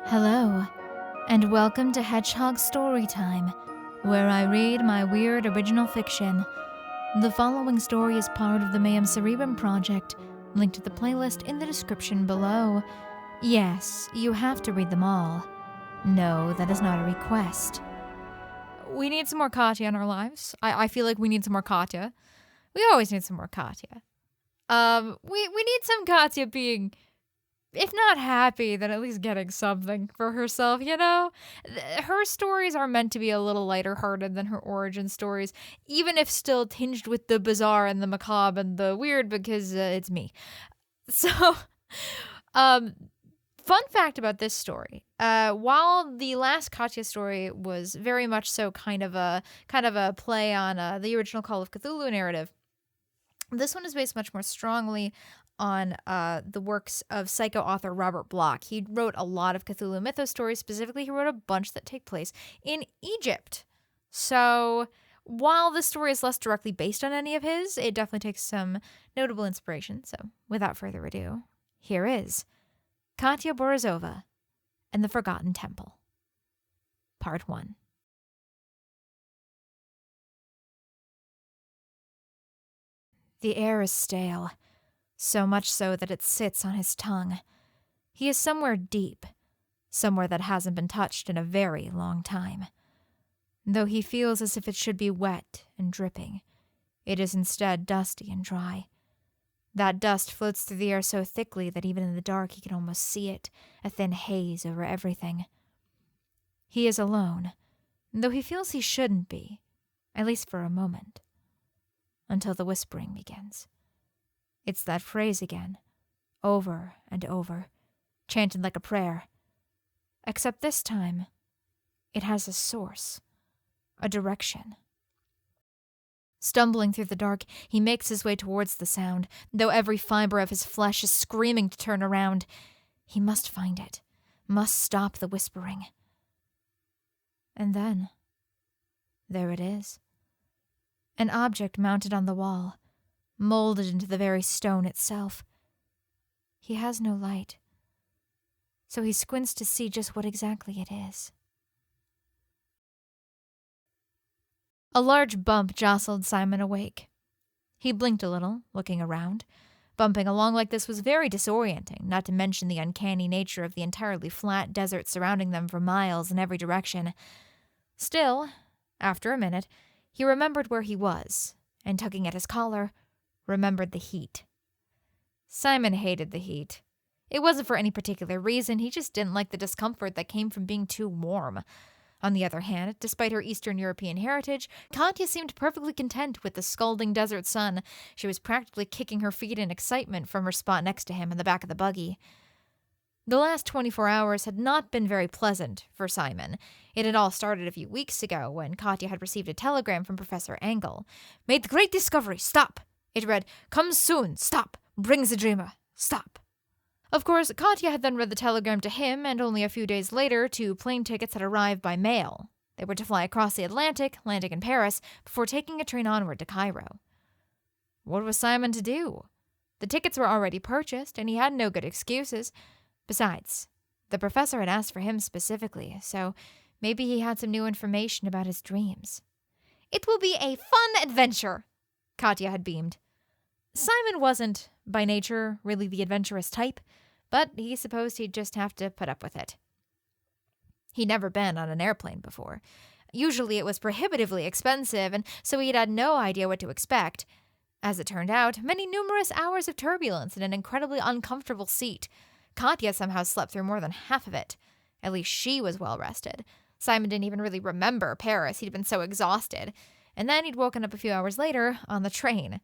Hello, and welcome to Hedgehog Storytime, where I read my weird original fiction. The following story is part of the Mayhem Cerebrum project, linked to the playlist in the description below. Yes, you have to read them all. No, that is not a request. We need some more Katya in our lives. I feel like we need some more Katya. We always need some more Katya. We need some Katya being, if not happy, then at least getting something for herself, you know? Her stories are meant to be a little lighter hearted than her origin stories, even if still tinged with the bizarre and the macabre and the weird, because it's me. So, fun fact about this story. While the last Katya story was very much so kind of a play on the original Call of Cthulhu narrative, this one is based much more strongly on the works of psycho author Robert Bloch. He wrote a lot of Cthulhu mythos stories. Specifically, he wrote a bunch that take place in Egypt. So while this story is less directly based on any of his, it definitely takes some notable inspiration. So without further ado, here is Katya Borozova and the Forgotten Temple, Part 1. The air is stale, so much so that it sits on his tongue. He is somewhere deep, somewhere that hasn't been touched in a very long time. Though he feels as if it should be wet and dripping, it is instead dusty and dry. That dust floats through the air so thickly that even in the dark he can almost see it, a thin haze over everything. He is alone, though he feels he shouldn't be, at least for a moment, until the whispering begins. It's that phrase again, over and over, chanted like a prayer. Except this time, it has a source, a direction. Stumbling through the dark, he makes his way towards the sound, though every fiber of his flesh is screaming to turn around. He must find it, must stop the whispering. And then, there it is. An object mounted on the wall, molded into the very stone itself. He has no light, so he squints to see just what exactly it is. A large bump jostled Simon awake. He blinked a little, looking around. Bumping along like this was very disorienting, not to mention the uncanny nature of the entirely flat desert surrounding them for miles in every direction. Still, after a minute, he remembered where he was, and tugging at his collar, remembered the heat. Simon hated the heat. It wasn't for any particular reason, he just didn't like the discomfort that came from being too warm. On the other hand, despite her Eastern European heritage, Katya seemed perfectly content with the scalding desert sun. She was practically kicking her feet in excitement from her spot next to him in the back of the buggy. The last 24 hours had not been very pleasant for Simon. It had all started a few weeks ago when Katya had received a telegram from Professor Engel. "Made great discovery, stop!" It read, "Comes soon, stop! Brings the dreamer, stop!" Of course, Katya had then read the telegram to him, and only a few days later, 2 plane tickets had arrived by mail. They were to fly across the Atlantic, landing in Paris, before taking a train onward to Cairo. What was Simon to do? The tickets were already purchased, and he had no good excuses. Besides, the professor had asked for him specifically, so maybe he had some new information about his dreams. "It will be a fun adventure," Katya had beamed. Simon wasn't, by nature, really the adventurous type, but he supposed he'd just have to put up with it. He'd never been on an airplane before. Usually it was prohibitively expensive, and so he'd had no idea what to expect. As it turned out, many numerous hours of turbulence in an incredibly uncomfortable seat. Katya somehow slept through more than half of it. At least she was well rested. Simon didn't even really remember Paris, he'd been so exhausted. And then he'd woken up a few hours later on the train.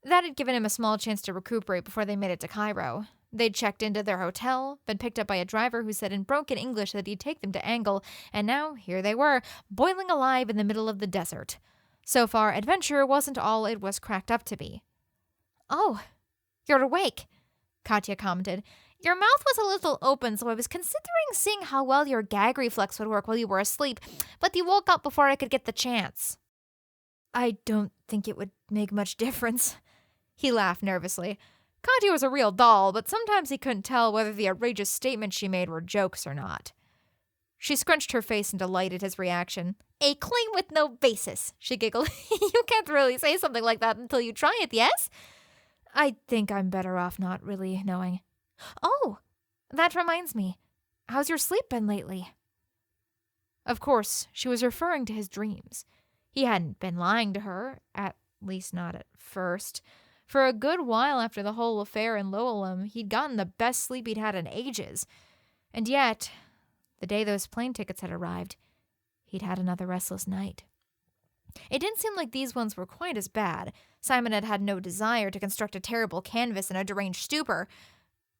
That had given him a small chance to recuperate before they made it to Cairo. They'd checked into their hotel, been picked up by a driver who said in broken English that he'd take them to Engel, and now here they were, boiling alive in the middle of the desert. So far, adventure wasn't all it was cracked up to be. "Oh, you're awake," Katya commented. "Your mouth was a little open, so I was considering seeing how well your gag reflex would work while you were asleep, but you woke up before I could get the chance." "I don't think it would make much difference." He laughed nervously. Katya was a real doll, but sometimes he couldn't tell whether the outrageous statements she made were jokes or not. She scrunched her face in delight at his reaction. "A claim with no basis," she giggled. "You can't really say something like that until you try it, yes?" "I think I'm better off not really knowing." "Oh, that reminds me. How's your sleep been lately?" Of course, she was referring to his dreams. He hadn't been lying to her, at least not at first. For a good while after the whole affair in Lowellham, he'd gotten the best sleep he'd had in ages. And yet, the day those plane tickets had arrived, he'd had another restless night. It didn't seem like these ones were quite as bad. Simon had had no desire to construct a terrible canvas in a deranged stupor.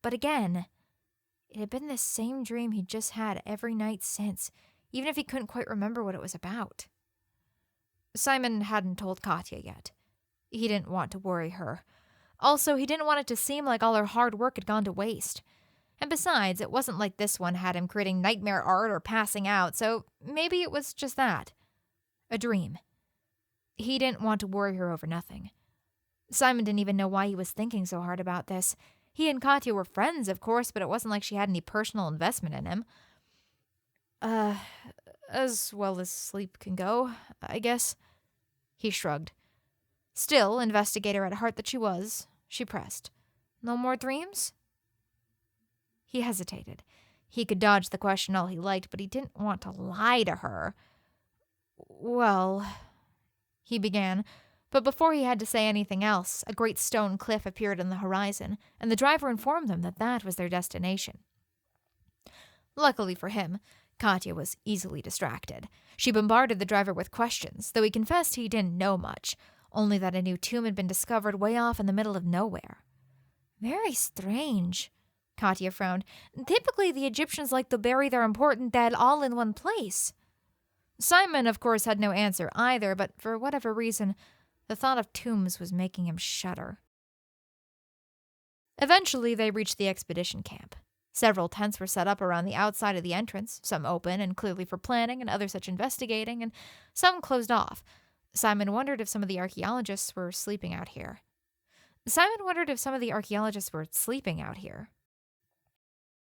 But again, it had been the same dream he'd just had every night since, even if he couldn't quite remember what it was about. Simon hadn't told Katya yet. He didn't want to worry her. Also, he didn't want it to seem like all her hard work had gone to waste. And besides, it wasn't like this one had him creating nightmare art or passing out, so maybe it was just that. A dream. He didn't want to worry her over nothing. Simon didn't even know why he was thinking so hard about this. He and Katya were friends, of course, but it wasn't like she had any personal investment in him. As well as sleep can go, I guess. He shrugged. Still, investigator at heart that she was, she pressed. "No more dreams?" He hesitated. He could dodge the question all he liked, but he didn't want to lie to her. "Well," he began, but before he had to say anything else, a great stone cliff appeared on the horizon, and the driver informed them that that was their destination. Luckily for him, Katya was easily distracted. She bombarded the driver with questions, though he confessed he didn't know much, only that a new tomb had been discovered way off in the middle of nowhere. "Very strange," Katya frowned. "Typically, the Egyptians like to bury their important dead all in one place." Simon, of course, had no answer either, but for whatever reason, the thought of tombs was making him shudder. Eventually, they reached the expedition camp. Several tents were set up around the outside of the entrance, some open and clearly for planning and other such investigating, and some closed off. Simon wondered if some of the archaeologists were sleeping out here.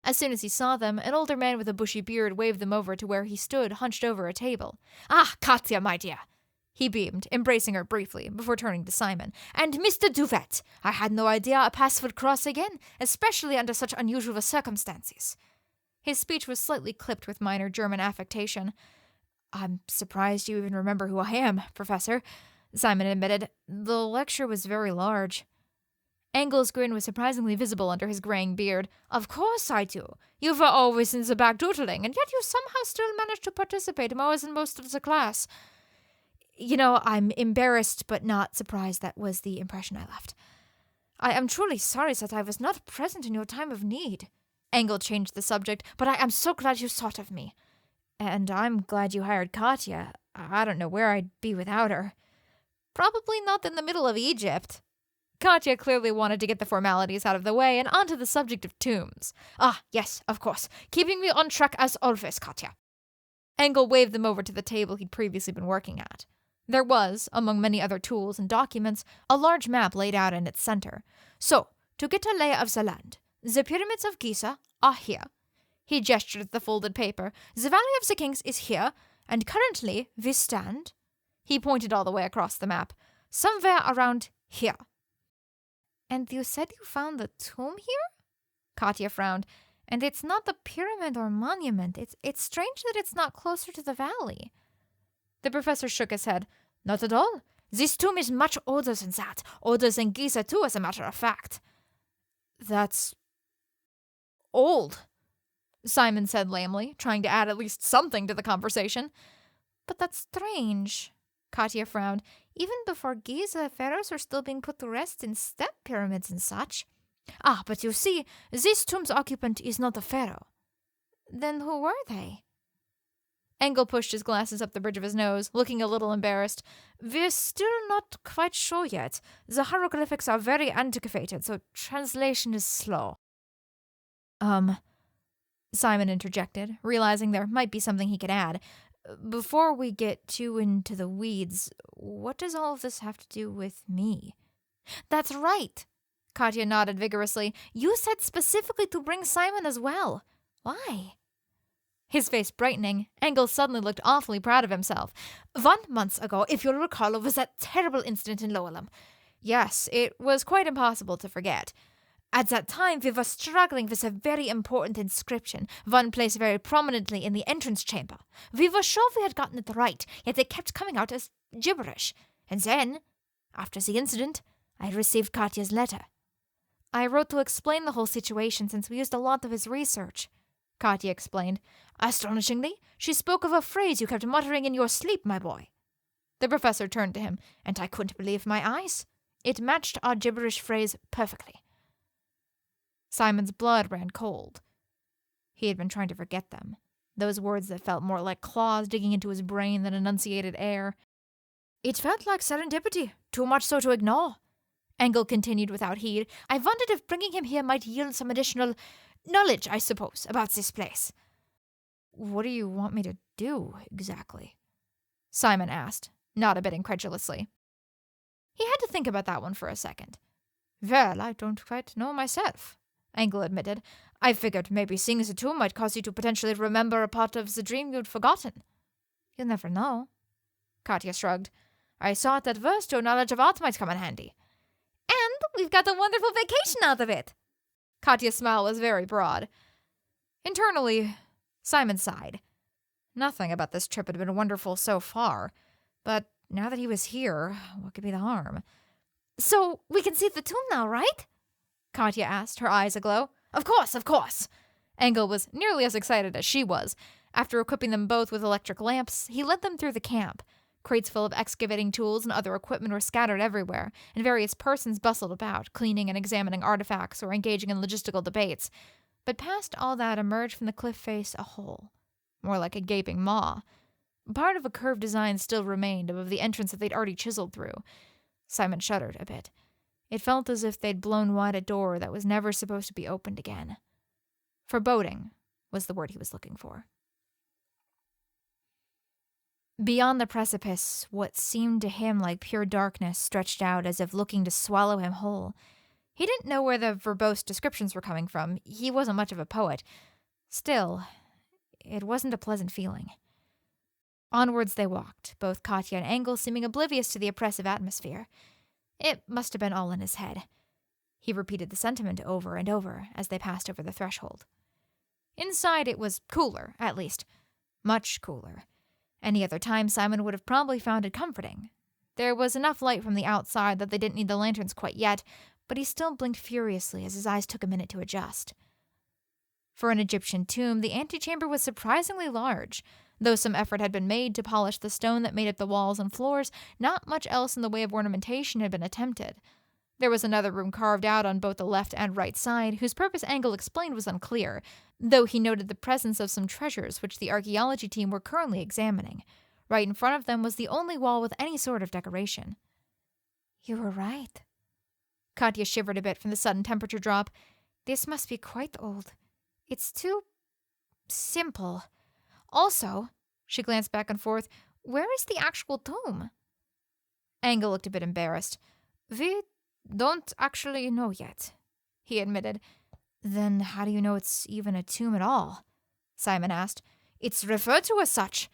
As soon as he saw them, an older man with a bushy beard waved them over to where he stood hunched over a table. "Ah, Katya, my dear," he beamed, embracing her briefly, before turning to Simon. "And Mr. Duvet, I had no idea a paths would cross again, especially under such unusual circumstances." His speech was slightly clipped with minor German affectation. "I'm surprised you even remember who I am, Professor," Simon admitted. "The lecture was very large." Engel's grin was surprisingly visible under his graying beard. "Of course I do. You were always in the back doodling, and yet you somehow still managed to participate more than most of the class." "You know, I'm embarrassed but not surprised that was the impression I left. I am truly sorry that I was not present in your time of need." Engel changed the subject. "But I am so glad you thought of me." "And I'm glad you hired Katya. I don't know where I'd be without her." "Probably not in the middle of Egypt." Katya clearly wanted to get the formalities out of the way and onto the subject of tombs. "Ah, yes, of course. Keeping me on track as always, Katya." Engel waved them over to the table he'd previously been working at. There was, among many other tools and documents, a large map laid out in its center. "So, to get a lay of the land, the pyramids of Giza are here." He gestured at the folded paper. "The Valley of the Kings is here, and currently we stand," he pointed all the way across the map, "somewhere around here." "And you said you found the tomb here?" Katya frowned. "And it's not the pyramid or monument. It's strange that it's not closer to the valley." The professor shook his head. "Not at all. This tomb is much older than that. Older than Giza, too, as a matter of fact." "That's old," Simon said lamely, trying to add at least something to the conversation. "But that's strange." Katya frowned. "Even before Giza, pharaohs were still being put to rest in step pyramids and such." "Ah, but you see, this tomb's occupant is not a pharaoh." "Then who were they?" Engel pushed his glasses up the bridge of his nose, looking a little embarrassed. "We're still not quite sure yet. The hieroglyphics are very antiquated, so translation is slow." Simon interjected, realizing there might be something he could add. "Before we get too into the weeds, what does all of this have to do with me?" "That's right," Katya nodded vigorously. You said specifically to bring Simon as well. Why? His face brightening, Engel suddenly looked awfully proud of himself. 1 month ago, if you'll recall, was that terrible incident in Lowellham. Yes, it was quite impossible to forget. At that time, we were struggling with a very important inscription, one placed very prominently in the entrance chamber. We were sure we had gotten it right, yet it kept coming out as gibberish. And then, after the incident, I received Katya's letter. I wrote to explain the whole situation since we used a lot of his research, Katya explained. Astonishingly, she spoke of a phrase you kept muttering in your sleep, my boy. The professor turned to him, and I couldn't believe my eyes. It matched our gibberish phrase perfectly. Simon's blood ran cold. He had been trying to forget them, those words that felt more like claws digging into his brain than enunciated air. It felt like serendipity, too much so to ignore. Engel continued without heed. I wondered if bringing him here might yield some additional knowledge, I suppose, about this place. What do you want me to do, exactly? Simon asked, not a bit incredulously. He had to think about that one for a second. Well, I don't quite know myself, Engel admitted. I figured maybe seeing the tomb might cause you to potentially remember a part of the dream you'd forgotten. You'll never know. Katya shrugged. I thought at first your knowledge of art might come in handy. And we've got a wonderful vacation out of it. Katya's smile was very broad. Internally, Simon sighed. Nothing about this trip had been wonderful so far, but now that he was here, what could be the harm? So we can see the tomb now, right? Katya asked, her eyes aglow. Of course, of course. Engel was nearly as excited as she was. After equipping them both with electric lamps, he led them through the camp. Crates full of excavating tools and other equipment were scattered everywhere, and various persons bustled about, cleaning and examining artifacts or engaging in logistical debates. But past all that emerged from the cliff face a hole, more like a gaping maw. Part of a curved design still remained above the entrance that they'd already chiseled through. Simon shuddered a bit. It felt as if they'd blown wide a door that was never supposed to be opened again. Foreboding was the word he was looking for. Beyond the precipice, what seemed to him like pure darkness stretched out as if looking to swallow him whole. He didn't know where the verbose descriptions were coming from. He wasn't much of a poet. Still, it wasn't a pleasant feeling. Onwards they walked, both Katya and Engel seeming oblivious to the oppressive atmosphere. It must have been all in his head. He repeated the sentiment over and over as they passed over the threshold. Inside it was cooler, at least. Much cooler. Any other time, Simon would have probably found it comforting. There was enough light from the outside that they didn't need the lanterns quite yet, but he still blinked furiously as his eyes took a minute to adjust. For an Egyptian tomb, the antechamber was surprisingly large. Though some effort had been made to polish the stone that made up the walls and floors, not much else in the way of ornamentation had been attempted. There was another room carved out on both the left and right side, whose purpose Engel explained was unclear, though he noted the presence of some treasures which the archaeology team were currently examining. Right in front of them was the only wall with any sort of decoration. You were right. Katya shivered a bit from the sudden temperature drop. This must be quite old. It's too simple. Also, she glanced back and forth, where is the actual tomb? Engel looked a bit embarrassed. We don't actually know yet, he admitted. Then how do you know it's even a tomb at all? Simon asked. It's referred to as such.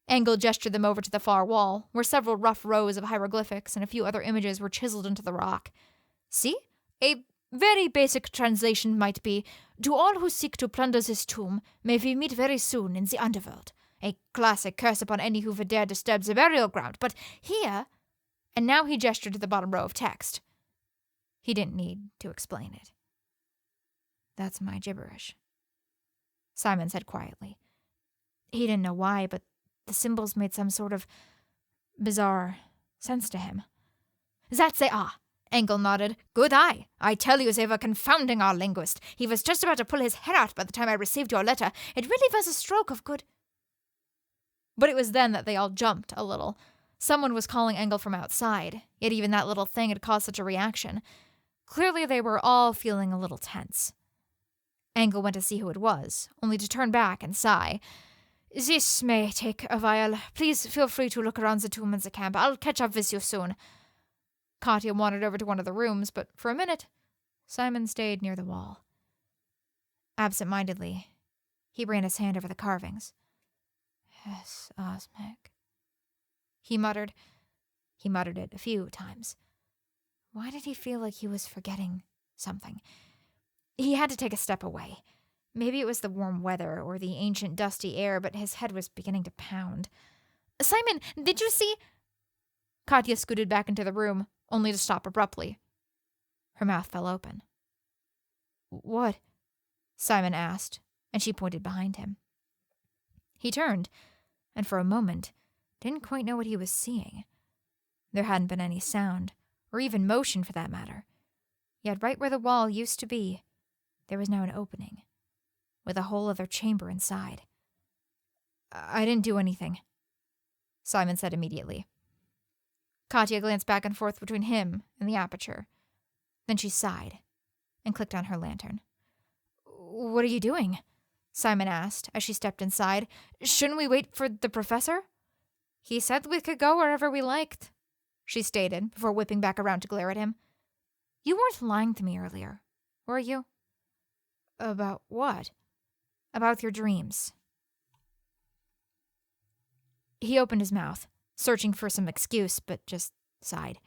Engel gestured them over to the far wall, where several rough rows of hieroglyphics and a few other images were chiseled into the rock. See? A very basic translation might be, to all who seek to plunder this tomb, may we meet very soon in the underworld. A classic curse upon any who would dare disturb the burial ground. But here... And now he gestured to the bottom row of text. He didn't need to explain it. That's my gibberish, Simon said quietly. He didn't know why, but the symbols made some sort of bizarre sense to him. That they are, Engel nodded. Good eye. I tell you, they were confounding our linguist. He was just about to pull his hair out by the time I received your letter. It really was a stroke of good... But it was then that they all jumped a little. Someone was calling Engel from outside, yet even that little thing had caused such a reaction. Clearly they were all feeling a little tense. Engel went to see who it was, only to turn back and sigh. This may take a while. Please feel free to look around the tomb and the camp. I'll catch up with you soon. Katya wandered over to one of the rooms, but for a minute, Simon stayed near the wall. Absent-mindedly, he ran his hand over the carvings. Yes, Osmic. He muttered. He muttered it a few times. Why did he feel like he was forgetting something? He had to take a step away. Maybe it was the warm weather or the ancient dusty air, but his head was beginning to pound. Simon, did you see? Katya scooted back into the room, only to stop abruptly. Her mouth fell open. What? Simon asked, and she pointed behind him. He turned, and for a moment, didn't quite know what he was seeing. There hadn't been any sound, or even motion for that matter. Yet right where the wall used to be, there was now an opening, with a whole other chamber inside. I didn't do anything, Simon said immediately. Katya glanced back and forth between him and the aperture. Then she sighed and clicked on her lantern. What are you doing? Simon asked as she stepped inside. Shouldn't we wait for the professor? He said we could go wherever we liked, she stated before whipping back around to glare at him. You weren't lying to me earlier, were you? About what? About your dreams. He opened his mouth, searching for some excuse, but just sighed.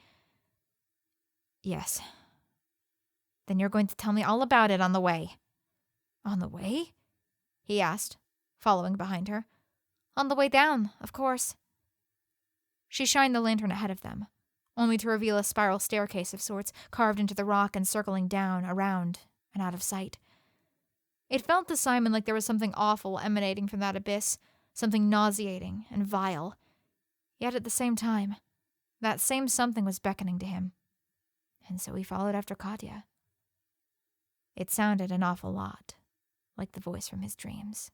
Yes. Then you're going to tell me all about it on the way. On the way? He asked, following behind her. On the way down, of course. She shined the lantern ahead of them, only to reveal a spiral staircase of sorts carved into the rock and circling down, around, and out of sight. It felt to Simon like there was something awful emanating from that abyss, something nauseating and vile. Yet at the same time, that same something was beckoning to him. And so he followed after Katya. It sounded an awful lot like the voice from his dreams.